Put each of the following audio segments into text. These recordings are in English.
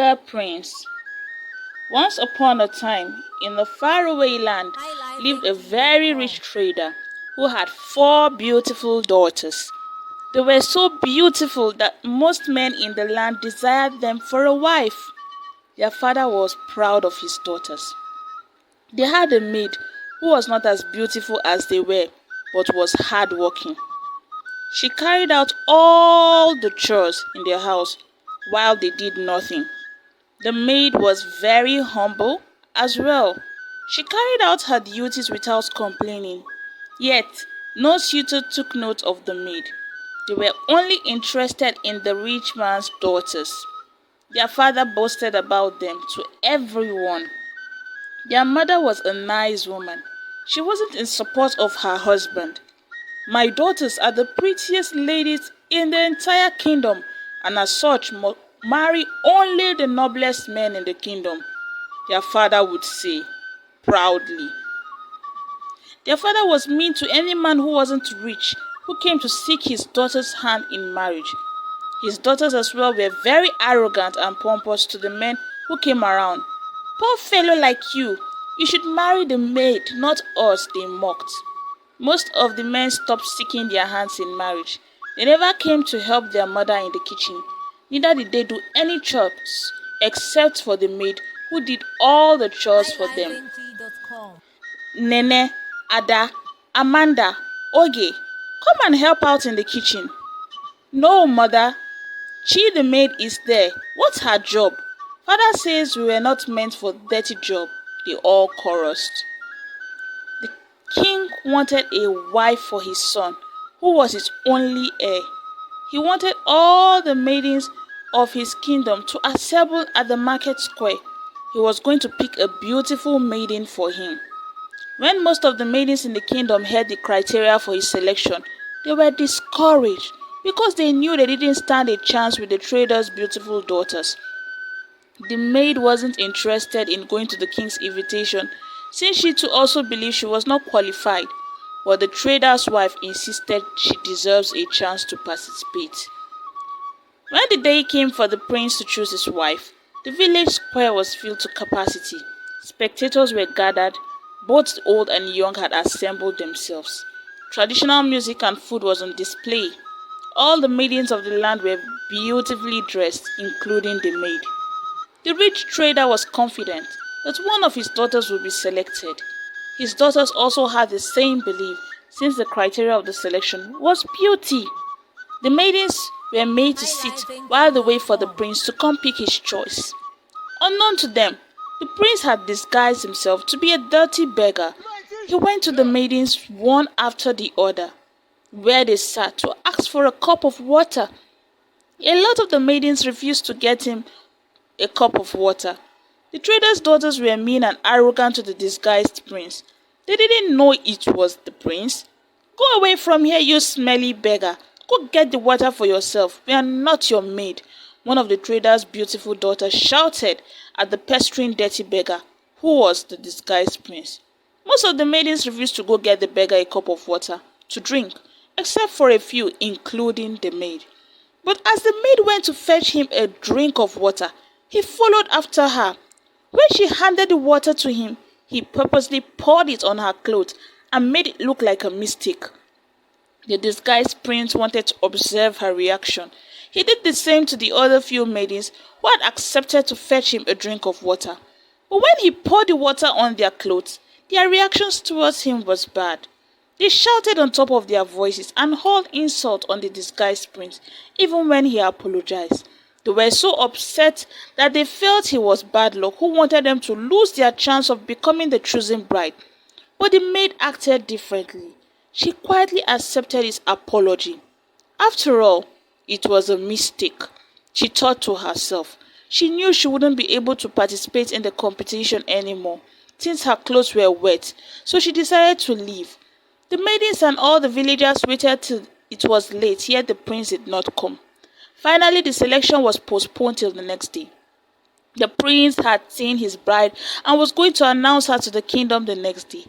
Beggar Prince. Once upon a time, in a faraway land, lived a very rich trader who had 4 beautiful daughters. They were so beautiful that most men in the land desired them for a wife. Their father was proud of his daughters. They had a maid who was not as beautiful as they were, but was hardworking. She carried out all the chores in their house while they did nothing. The maid was very humble as well. She carried out her duties without complaining. Yet, no suitor took note of the maid. They were only interested in the rich man's daughters. Their father boasted about them to everyone. Their mother was a nice woman. She wasn't in support of her husband. "My daughters are the prettiest ladies in the entire kingdom, and as such must marry only the noblest men in the kingdom," their father would say proudly. Their father was mean to any man who wasn't rich, who came to seek his daughter's hand in marriage. His daughters as well were very arrogant and pompous to the men who came around. "Poor fellow like you should marry the maid, not us," they mocked. Most of the men stopped seeking their hands in marriage. They never came to help their mother in the kitchen. Neither did they do any chores except for the maid who did all the chores for them. "Nene, Ada, Amanda, Oge, come and help out in the kitchen." "No, mother. Chi the maid is there. What's her job?" "Father says we were not meant for dirty job," they all chorused. The king wanted a wife for his son, who was his only heir. He wanted all the maidens of his kingdom to assemble at the market square. He was going to pick a beautiful maiden for him. When most of the maidens in the kingdom heard the criteria for his selection, they were discouraged because they knew they didn't stand a chance with the trader's beautiful daughters. The maid wasn't interested in going to the king's invitation, since she too also believed she was not qualified, but the trader's wife insisted she deserves a chance to participate. When the day came for the prince to choose his wife, the village square was filled to capacity. Spectators were gathered. Both old and young had assembled themselves. Traditional music and food was on display. All the maidens of the land were beautifully dressed, including the maid. The rich trader was confident that one of his daughters would be selected. His daughters also had the same belief, since the criteria of the selection was beauty. The maidens were made to sit while they wait for the prince to come pick his choice. Unknown to them, the prince had disguised himself to be a dirty beggar. He went to the maidens one after the other, where they sat, to ask for a cup of water. A lot of the maidens refused to get him a cup of water. The trader's daughters were mean and arrogant to the disguised prince. They didn't know it was the prince. "Go away from here, you smelly beggar. Go get the water for yourself. We are not your maid," one of the trader's beautiful daughters shouted at the pestering dirty beggar, who was the disguised prince. Most of the maidens refused to go get the beggar a cup of water to drink, except for a few, including the maid. But as the maid went to fetch him a drink of water, he followed after her. When she handed the water to him, he purposely poured it on her clothes and made it look like a mistake. The disguised prince wanted to observe her reaction. He did the same to the other few maidens who had accepted to fetch him a drink of water. But when he poured the water on their clothes, their reactions towards him was bad. They shouted on top of their voices and hurled insult on the disguised prince, even when he apologized. They were so upset that they felt he was bad luck who wanted them to lose their chance of becoming the chosen bride. But the maid acted differently. She quietly accepted his apology. After all, it was a mistake, she thought to herself. She knew she wouldn't be able to participate in the competition anymore, since her clothes were wet, so she decided to leave. The maidens and all the villagers waited till it was late, yet the prince did not come. Finally, the selection was postponed till the next day. The prince had seen his bride and was going to announce her to the kingdom the next day.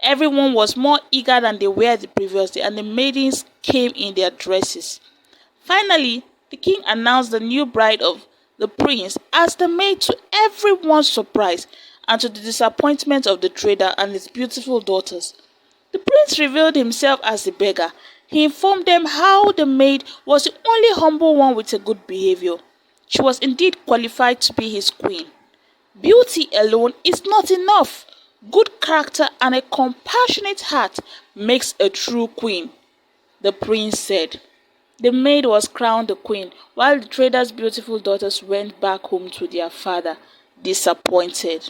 Everyone was more eager than they were the previous day, and the maidens came in their dresses. Finally, the king announced the new bride of the prince asked the maid, to everyone's surprise and to the disappointment of the trader and his beautiful daughters. The prince revealed himself as the beggar. He informed them how the maid was the only humble one with a good behavior. She was indeed qualified to be his queen. Beauty alone is not enough. Good character and a compassionate heart makes a true queen, the prince said. The maid was crowned the queen, while the trader's beautiful daughters went back home to their father, disappointed.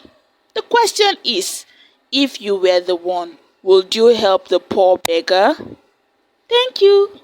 The question is, if you were the one, would you help the poor beggar? Thank you.